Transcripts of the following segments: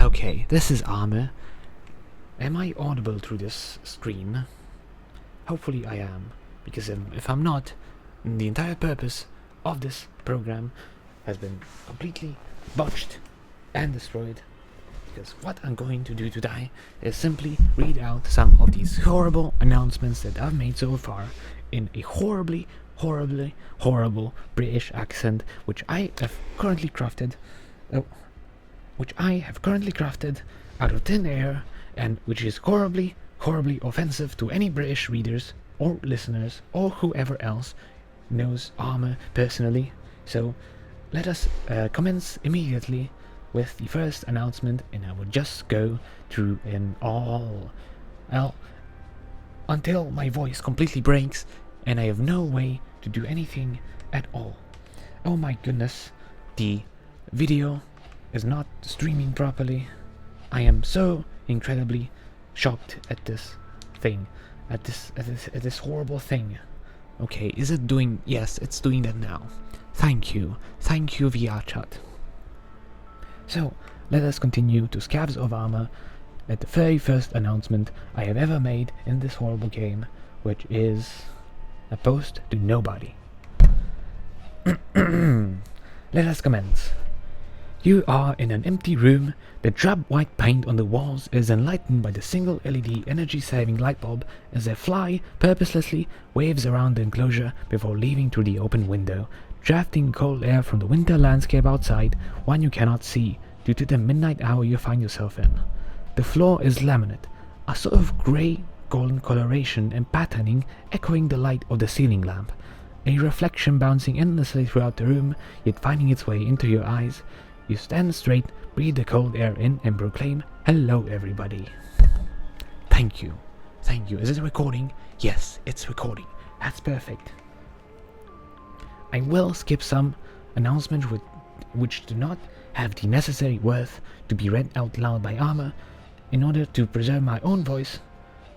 Okay, this is Arma. Am I audible through this screen? Hopefully I am, because if I'm not, the entire purpose of this program has been completely botched and destroyed. Because what I'm going to do today is simply read out some of these horrible announcements that I've made so far in a horribly British accent, which I have currently crafted out of thin air, and which is horribly offensive to any British readers or listeners or whoever else knows Arma personally. So let us commence immediately with the first announcement, and I will just go through in all until my voice completely breaks and I have no way to do anything at all. Oh my goodness, the video is not streaming properly. I am so incredibly shocked at this thing, at this horrible thing. Okay, is it doing? Yes, it's doing that now. Thank you VR chat. So let us continue to Scavs of Arma at the very first announcement I have ever made in this horrible game, which is a post to nobody. Let us commence. You are in an empty room. The drab white paint on the walls is enlightened by the single LED energy-saving light bulb as a fly purposelessly waves around the enclosure before leaving through the open window, drafting cold air from the winter landscape outside, one you cannot see due to the midnight hour you find yourself in. The floor is laminate, a sort of grey golden coloration and patterning echoing the light of the ceiling lamp, a reflection bouncing endlessly throughout the room, yet finding its way into your eyes. You stand straight, breathe the cold air in, and proclaim, "Hello, everybody." Thank you. Is it recording? Yes, it's recording. That's perfect. I will skip some announcements which do not have the necessary worth to be read out loud by Arma in order to preserve my own voice,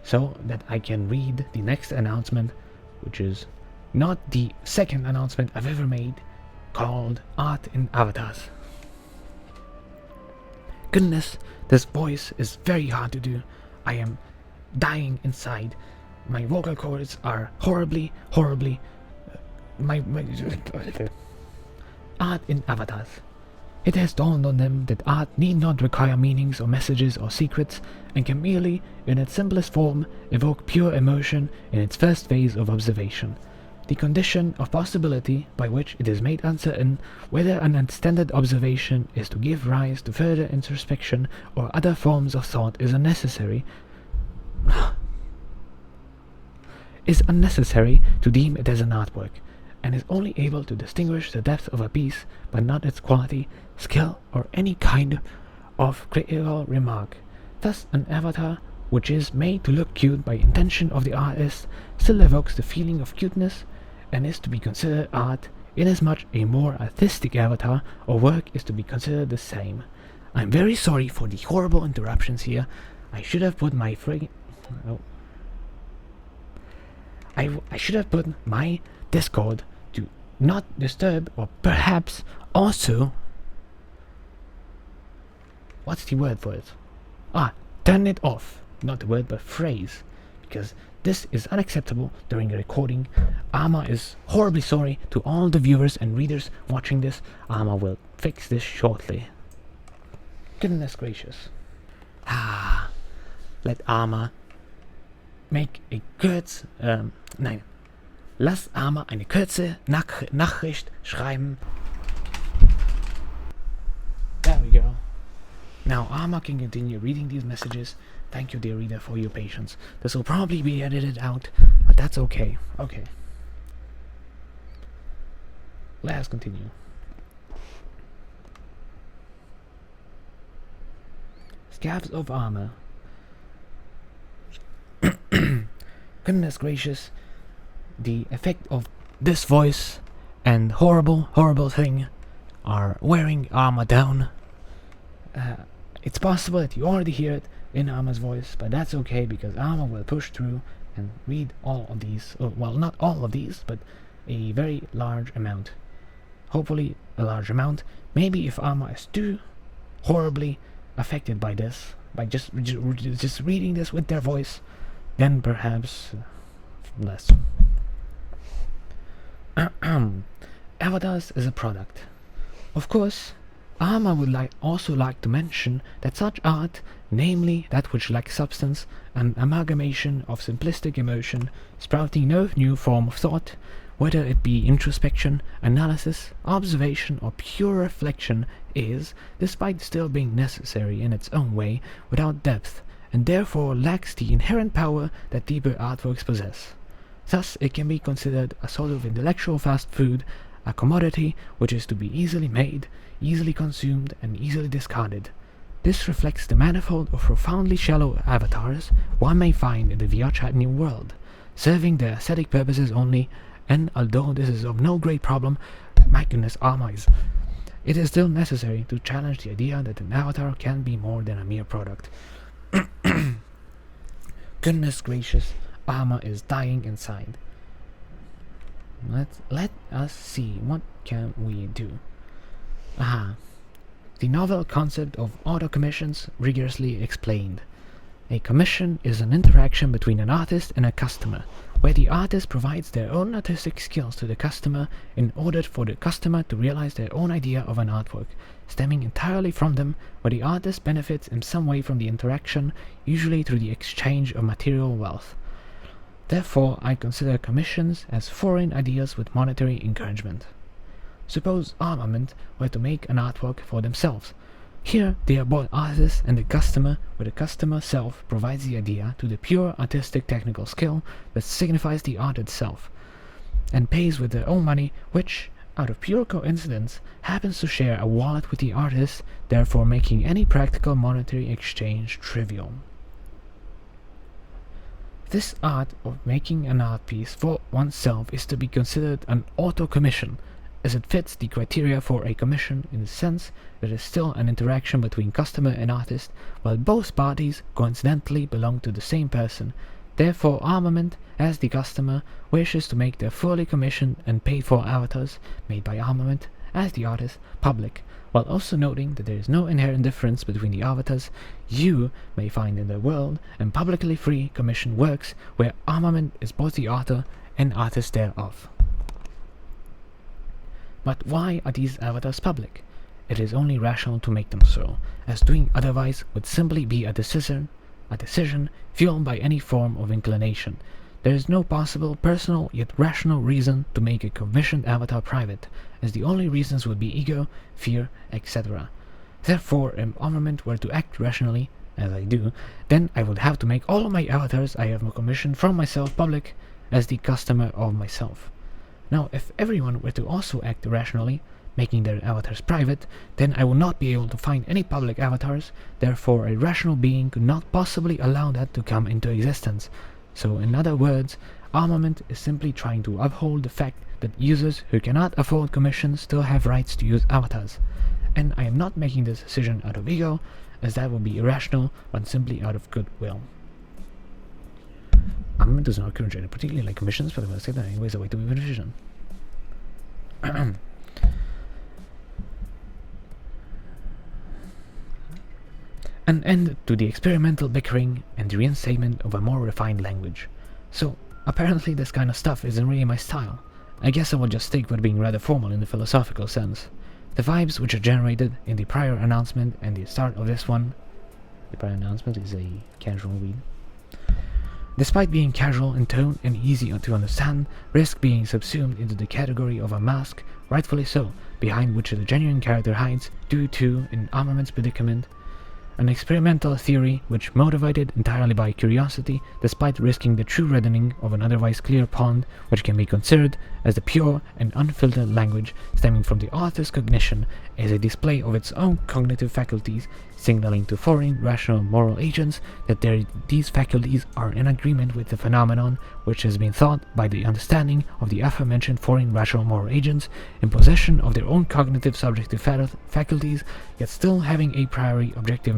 so that I can read the next announcement, which is not the second announcement I've ever made, called Art in Avatars. Goodness, this voice is very hard to do. I am dying inside. My vocal cords are horribly my Art in Avatars. It has dawned on them that art need not require meanings or messages or secrets, and can merely, in its simplest form, evoke pure emotion in its first phase of observation. The condition of possibility by which it is made uncertain whether an extended observation is to give rise to further introspection or other forms of thought is unnecessary to deem it as an artwork, and is only able to distinguish the depth of a piece, but not its quality, skill, or any kind of critical remark. Thus, an avatar which is made to look cute by intention of the artist still evokes the feeling of cuteness, and is to be considered art, inasmuch a more artistic avatar or work is to be considered the same. I'm very sorry for the horrible interruptions here. I should have put my I should have put my Discord to not disturb, or perhaps also, what's the word for it? Turn it off. Not the word, but phrase, because this is unacceptable during a recording. Arma is horribly sorry to all the viewers and readers watching this. Arma will fix this shortly. Goodness gracious. Let Arma make a kurz, nein. Lass Arma eine kurze Nachricht schreiben. There we go. Now Arma can continue reading these messages. Thank you, dear reader, for your patience. This will probably be edited out, but that's okay. Okay. Let us continue. Scavs of Arma. Goodness gracious, the effect of this voice and horrible thing are wearing Arma down. It's possible that you already hear it in Arma's voice, but that's okay, because Arma will push through and read all of these. Well, not all of these, but a very large amount. Hopefully a large amount. Maybe if Arma is too horribly affected by this, by just reading this with their voice, then perhaps less. Avatars as a product. Of course, Arma would also like to mention that such art, namely that which lacks substance, an amalgamation of simplistic emotion, sprouting no new form of thought, whether it be introspection, analysis, observation, or pure reflection, is, despite still being necessary in its own way, without depth, and therefore lacks the inherent power that deeper artworks possess. Thus, it can be considered a sort of intellectual fast food, a commodity which is to be easily made, easily consumed, and easily discarded. This reflects the manifold of profoundly shallow avatars one may find in the VR chat new world, serving their aesthetic purposes only, and although this is of no great problem, my goodness, it is still necessary to challenge the idea that an avatar can be more than a mere product. Goodness gracious, Arma is dying inside. Let us see, what can we do? The novel concept of auto commissions rigorously explained. A commission is an interaction between an artist and a customer, where the artist provides their own artistic skills to the customer in order for the customer to realize their own idea of an artwork, stemming entirely from them, where the artist benefits in some way from the interaction, usually through the exchange of material wealth. Therefore, I consider commissions as foreign ideas with monetary encouragement. Suppose Armament were to make an artwork for themselves. Here they are both artists and the customer, where the customer self provides the idea to the pure artistic technical skill that signifies the art itself, and pays with their own money, which, out of pure coincidence, happens to share a wallet with the artist, therefore making any practical monetary exchange trivial. This art of making an art piece for oneself is to be considered an auto-commission, as it fits the criteria for a commission in the sense that it is still an interaction between customer and artist, while both parties coincidentally belong to the same person. Therefore, Armament, as the customer, wishes to make their fully commissioned and paid for avatars, made by Armament, as the artist, public, while also noting that there is no inherent difference between the avatars you may find in the world and publicly free commissioned works where Armament is both the author and artist thereof. But why are these avatars public? It is only rational to make them so, as doing otherwise would simply be a decision fueled by any form of inclination. There is no possible, personal, yet rational reason to make a commissioned avatar private, as the only reasons would be ego, fear, etc. Therefore, if Armament were to act rationally, as I do, then I would have to make all of my avatars I have commissioned from myself public, as the customer of myself. Now, if everyone were to also act rationally, making their avatars private, then I would not be able to find any public avatars, therefore a rational being could not possibly allow that to come into existence. So, in other words, Armament is simply trying to uphold the fact that users who cannot afford commissions still have rights to use avatars. And I am not making this decision out of ego, as that would be irrational, but simply out of goodwill. Armament does not currently particularly like commissions, but I will say that anyways a way to be a decision. An end to the experimental bickering and the reinstatement of a more refined language. So, apparently this kind of stuff isn't really my style. I guess I will just stick with being rather formal in the philosophical sense. The vibes which are generated in the prior announcement and the start of this one, the prior announcement is a casual read, despite being casual in tone and easy to understand, risk being subsumed into the category of a mask, rightfully so, behind which the genuine character hides, due to, in Armament's predicament, an experimental theory which motivated entirely by curiosity, despite risking the true reddening of an otherwise clear pond, which can be considered as the pure and unfiltered language stemming from the author's cognition as a display of its own cognitive faculties, signaling to foreign rational moral agents that these faculties are in agreement with the phenomenon which has been thought by the understanding of the aforementioned foreign rational moral agents in possession of their own cognitive subjective faculties, yet still having a priori objective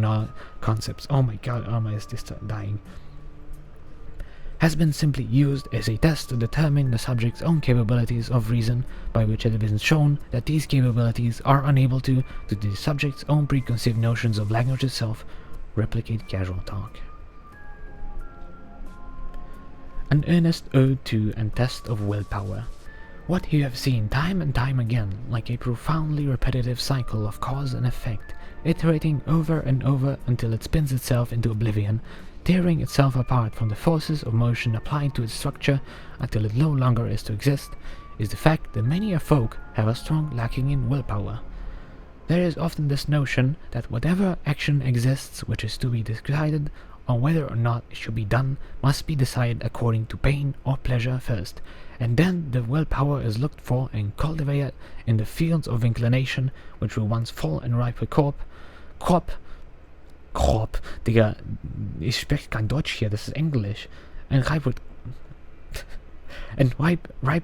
concepts. Oh my god, Arma is just dying. has been simply used as a test to determine the subject's own capabilities of reason, by which it has been shown that these capabilities are unable to the subject's own preconceived notions of language itself, replicate casual talk. An earnest ode to and test of willpower. What you have seen time and time again, like a profoundly repetitive cycle of cause and effect, iterating over and over until it spins itself into oblivion, tearing itself apart from the forces of motion applied to its structure until it no longer is to exist, is the fact that many a folk have a strong lacking in willpower. There is often this notion that whatever action exists which is to be decided on whether or not it should be done must be decided according to pain or pleasure first, and then the willpower is looked for and cultivated in the fields of inclination which were once full and ripe with Krop, Digga, ich spreche kein Deutsch hier, das ist Englisch, and ripe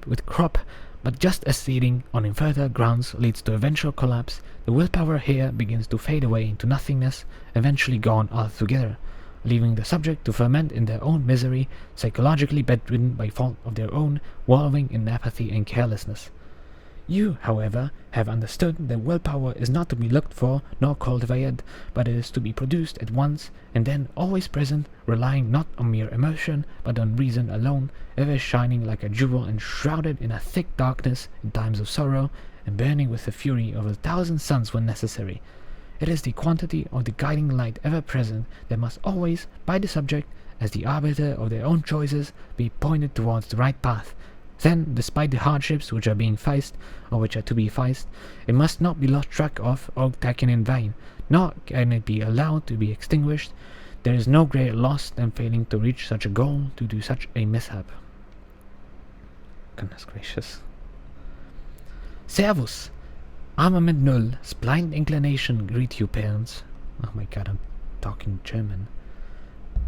with crop, but just as seeding on infertile grounds leads to eventual collapse, the willpower here begins to fade away into nothingness, eventually gone altogether, leaving the subject to ferment in their own misery, psychologically bedridden by fault of their own, wallowing in apathy and carelessness. You, however, have understood that willpower is not to be looked for nor cultivated, but it is to be produced at once, and then always present, relying not on mere emotion, but on reason alone, ever shining like a jewel and shrouded in a thick darkness in times of sorrow, and burning with the fury of 1,000 suns when necessary. It is the quantity of the guiding light ever present that must always, by the subject, as the arbiter of their own choices, be pointed towards the right path. Then, despite the hardships which are being faced, or which are to be faced, it must not be lost track of or taken in vain, nor can it be allowed to be extinguished. There is no greater loss than failing to reach such a goal to do such a mishap. Goodness gracious. Servus! Armament null's blind inclination greet you, parents. Oh my god, I'm talking German.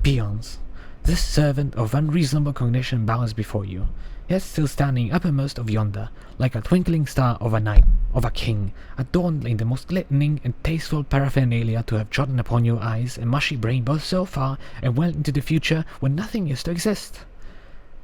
Peons. This servant of unreasonable cognition bows before you, yet still standing uppermost of yonder, like a twinkling star of a knight, of a king, adorned in the most glittering and tasteful paraphernalia to have trodden upon your eyes and mushy brain both so far and well into the future when nothing is to exist.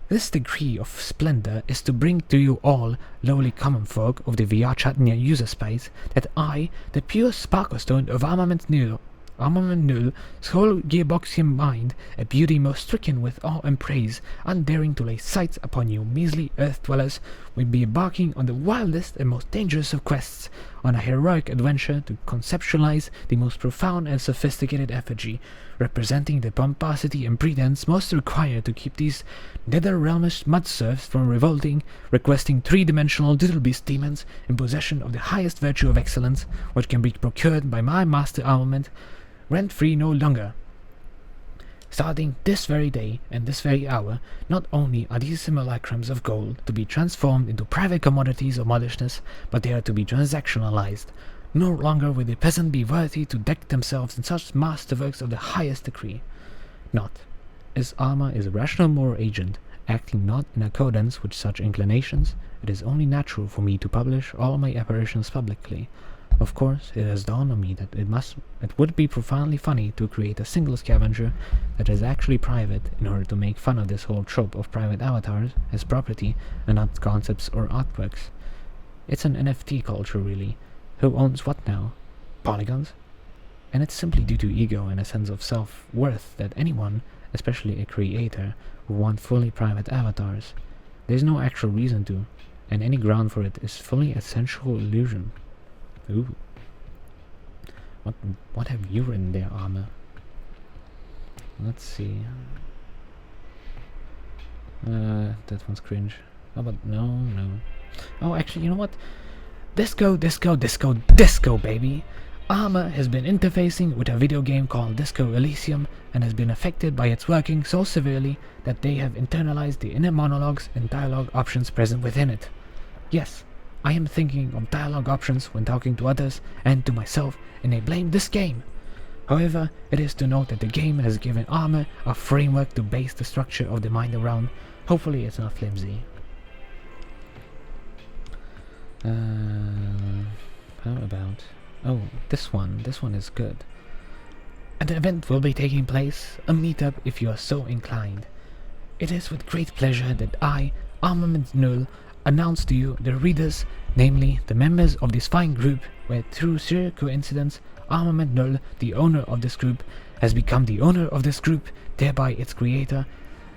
This degree of splendor is to bring to you all, lowly common folk of the Viachatnia user space, that I, the pure sparklestone of Armament Null, whole gearboxian mind, a beauty most stricken with awe and praise, undaring to lay sights upon you measly earth-dwellers, will be embarking on the wildest and most dangerous of quests, on a heroic adventure to conceptualize the most profound and sophisticated effigy, representing the pomposity and pretense most required to keep these nether-realmish mud-serfs from revolting, requesting three-dimensional little-beast demons in possession of the highest virtue of excellence, which can be procured by my master armament, rent-free no longer. Starting this very day and this very hour, not only are these simulacrums of gold to be transformed into private commodities of modishness, but they are to be transactionalized. No longer will the peasant be worthy to deck themselves in such masterworks of the highest degree. Not, as Arma is a rational moral agent, acting not in accordance with such inclinations, it is only natural for me to publish all my apparitions publicly. Of course, it has dawned on me that it would be profoundly funny to create a single scavenger that is actually private in order to make fun of this whole trope of private avatars as property and not concepts or artworks. It's an NFT culture, really. Who owns what now? Polygons? And it's simply due to ego and a sense of self-worth that anyone, especially a creator, would want fully private avatars. There's no actual reason to, and any ground for it is fully a sensual illusion. Ooh. What have you written there, Arma? Let's see. That one's cringe. Oh, but no. Oh, actually, you know what? Disco, baby! Arma has been interfacing with a video game called Disco Elysium and has been affected by its working so severely that they have internalized the inner monologues and dialogue options present within it. Yes, I am thinking of dialogue options when talking to others and to myself, and I blame this game. However, it is to note that the game has given Arma a framework to base the structure of the mind around. Hopefully it's not flimsy. How about... Oh, this one is good. An event will be taking place, a meetup if you are so inclined. It is with great pleasure that I, Armament Null, announce to you the readers, namely the members of this fine group, where through sheer coincidence, Armament Null, the owner of this group, has become the owner of this group, thereby its creator.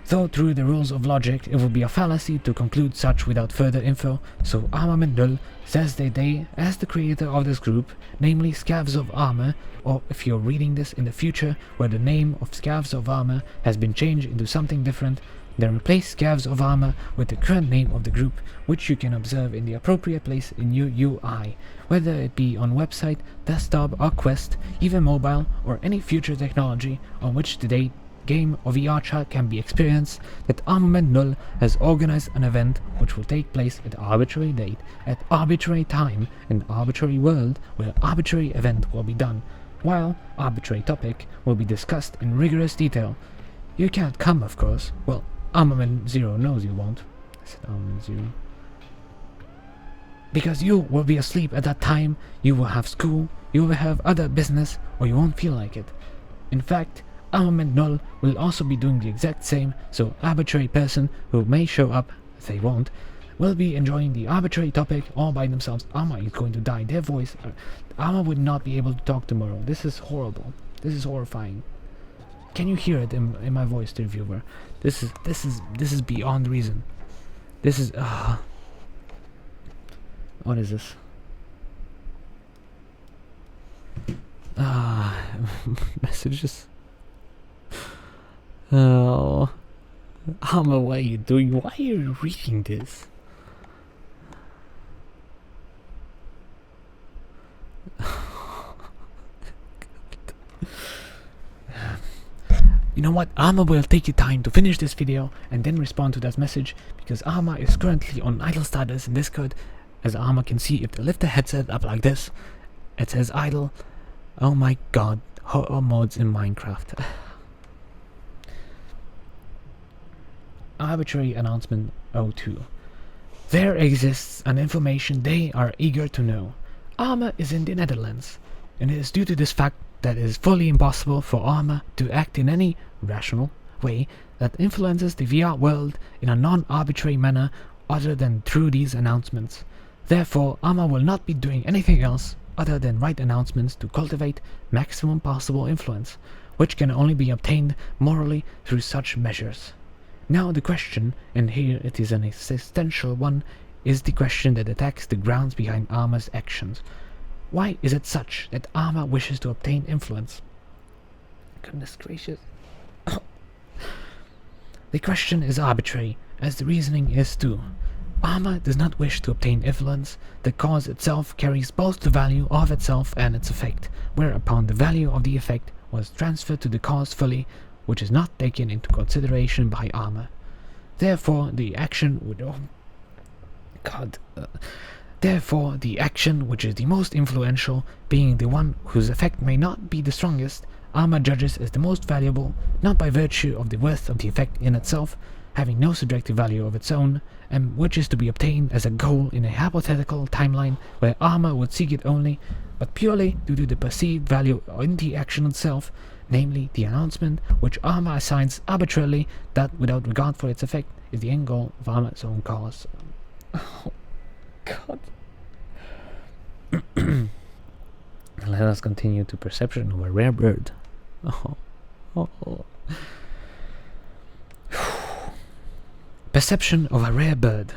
Though through the rules of logic it would be a fallacy to conclude such without further info, so Armament Null says that they, as the creator of this group, namely Scavs of Armor, or if you're reading this in the future where the name of Scavs of Armor has been changed into something different, then replace Scavs of Armor with the current name of the group, which you can observe in the appropriate place in your UI, whether it be on website, desktop or Quest, even mobile, or any future technology on which today game or VR chat can be experienced. That Armament Null has organized an event which will take place at arbitrary date, at arbitrary time, in arbitrary world, where arbitrary event will be done, while arbitrary topic will be discussed in rigorous detail. You can't come, of course. Well, Armament Zero knows you won't. I said Armament Zero. Because you will be asleep at that time, you will have school, you will have other business, or you won't feel like it. In fact, Armament Null will also be doing the exact same, so arbitrary person who may show up, they won't, will be enjoying the arbitrary topic all by themselves. Arma is going to die. Their voice, Arma would not be able to talk tomorrow. This is horrible. This is horrifying. Can you hear it in my voice, dear viewer? This is beyond reason. This is what is this? Messages. Oh, Arma, what are you doing? Why are you reading this? You know what? Arma will take the time to finish this video and then respond to that message, because Arma is currently on idle status in Discord. As Arma can see, if they lift the headset up like this, it says idle. Oh my god, horror modes in Minecraft. Arbitrary announcement 02. There exists an information they are eager to know. Arma is in the Netherlands, and it is due to this fact that it is fully impossible for Arma to act in any rational way that influences the VR world in a non-arbitrary manner other than through these announcements. Therefore, Arma will not be doing anything else other than write announcements to cultivate maximum possible influence, which can only be obtained morally through such measures. Now the question, and here it is an existential one, is the question that attacks the grounds behind Arma's actions. Why is it such that Arma wishes to obtain influence? Goodness gracious. The question is arbitrary, as the reasoning is too. Arma does not wish to obtain influence. The cause itself carries both the value of itself and its effect, whereupon the value of the effect was transferred to the cause fully, which is not taken into consideration by Arma. Therefore, the action would... Therefore, the action which is the most influential, being the one whose effect may not be the strongest, Arma judges as the most valuable, not by virtue of the worth of the effect in itself, having no subjective value of its own, and which is to be obtained as a goal in a hypothetical timeline where Arma would seek it only, but purely due to the perceived value in the action itself, namely the announcement which Arma assigns arbitrarily, that without regard for its effect is the end goal of Arma's own cause. Oh, God. Let us continue to perception of a rare bird. Perception of a rare bird.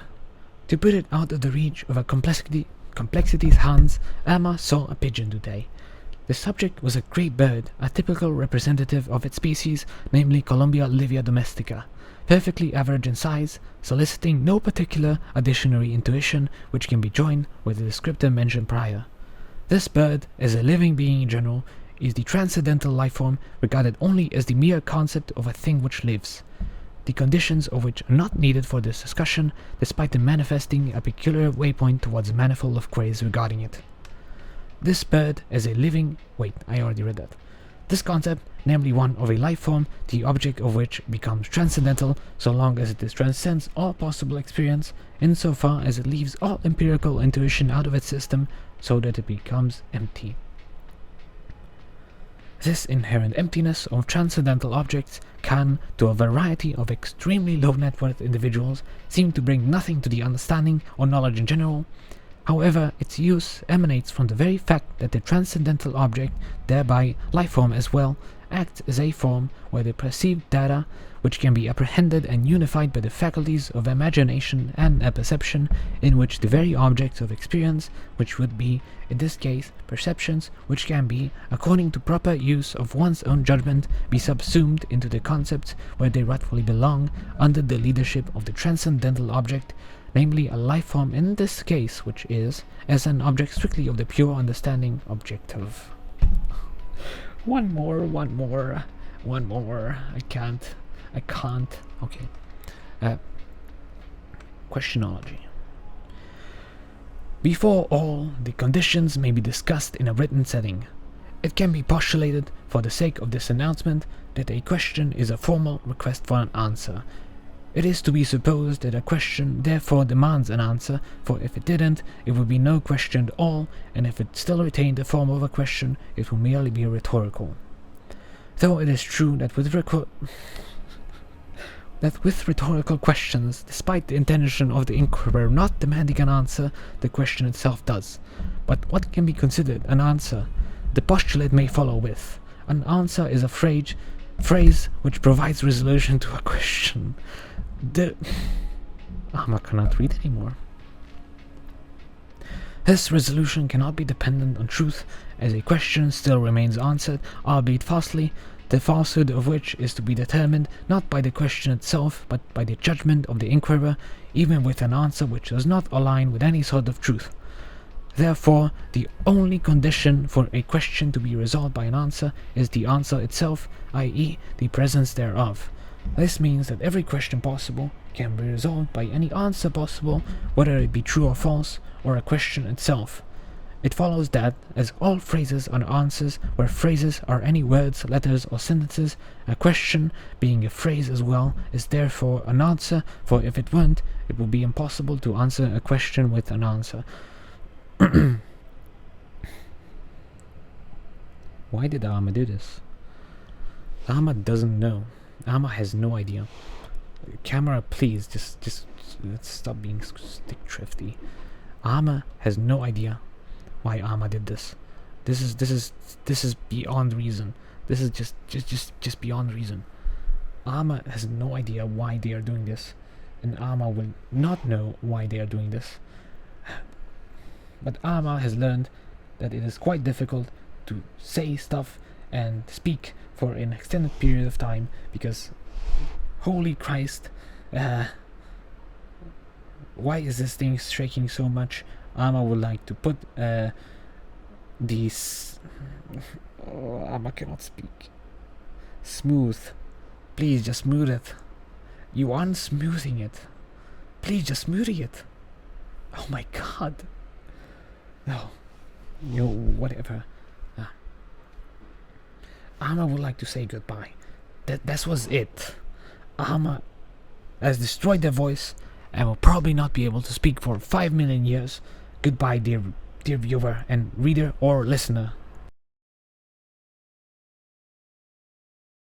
To put it out of the reach of a complexity's hands, Arma saw a pigeon today. The subject was a great bird, a typical representative of its species, namely Columbia livia domestica, perfectly average in size, soliciting no particular additionary intuition which can be joined with the descriptor mentioned prior. This bird, as a living being in general, is the transcendental lifeform regarded only as the mere concept of a thing which lives, the conditions of which are not needed for this discussion, despite them manifesting a peculiar waypoint towards a manifold of queries regarding it. This bird as a living... Wait, I already read that. This concept, namely one of a life form, the object of which becomes transcendental so long as it transcends all possible experience, insofar as it leaves all empirical intuition out of its system, so that it becomes empty. This inherent emptiness of transcendental objects can, to a variety of extremely low net worth individuals, seem to bring nothing to the understanding or knowledge in general. However, its use emanates from the very fact that the transcendental object, thereby life form as well, acts as a form where the perceived data, which can be apprehended and unified by the faculties of imagination and apperception, in which the very objects of experience, which would be, in this case, perceptions, which can be, according to proper use of one's own judgment, be subsumed into the concepts where they rightfully belong, under the leadership of the transcendental object, namely a life form in this case, which is, as an object strictly of the pure understanding, objective. One more. I can't. Okay. Questionology. Before all, the conditions may be discussed in a written setting. It can be postulated, for the sake of this announcement, that a question is a formal request for an answer. It is to be supposed that a question therefore demands an answer, for if it didn't, it would be no question at all, and if it still retained the form of a question, it would merely be rhetorical. Though it is true that with rhetorical questions, despite the intention of the inquirer not demanding an answer, the question itself does. But what can be considered an answer? The postulate may follow with: an answer is a phrase which provides resolution to a question. I cannot read anymore. This resolution cannot be dependent on truth, as a question still remains answered, albeit falsely, the falsehood of which is to be determined not by the question itself, but by the judgment of the inquirer, even with an answer which does not align with any sort of truth. Therefore, the only condition for a question to be resolved by an answer is the answer itself, i.e., the presence thereof. This means that every question possible can be resolved by any answer possible, whether it be true or false, or a question itself. It follows that, as all phrases are answers where phrases are any words, letters, or sentences, a question, being a phrase as well, is therefore an answer, for if it weren't, it would be impossible to answer a question with an answer. Why did Arma do this? Arma doesn't know. Arma has no idea. Camera, please, just let's stop being stick thrifty. Arma has no idea why Arma did this. This is beyond reason. This is just beyond reason. Arma has no idea why they are doing this, and Arma will not know why they are doing this. But Arma has learned that it is quite difficult to say stuff and speak for an extended period of time, because holy Christ, why is this thing shaking so much? Arma would like to put these Arma cannot speak. Smooth. Please just smooth it. You aren't smoothing it. Please just smooth it. Oh my god. No. Whatever. Arma would like to say goodbye. That was it. Arma has destroyed their voice and will probably not be able to speak for 5 million years. Goodbye, dear viewer and reader or listener.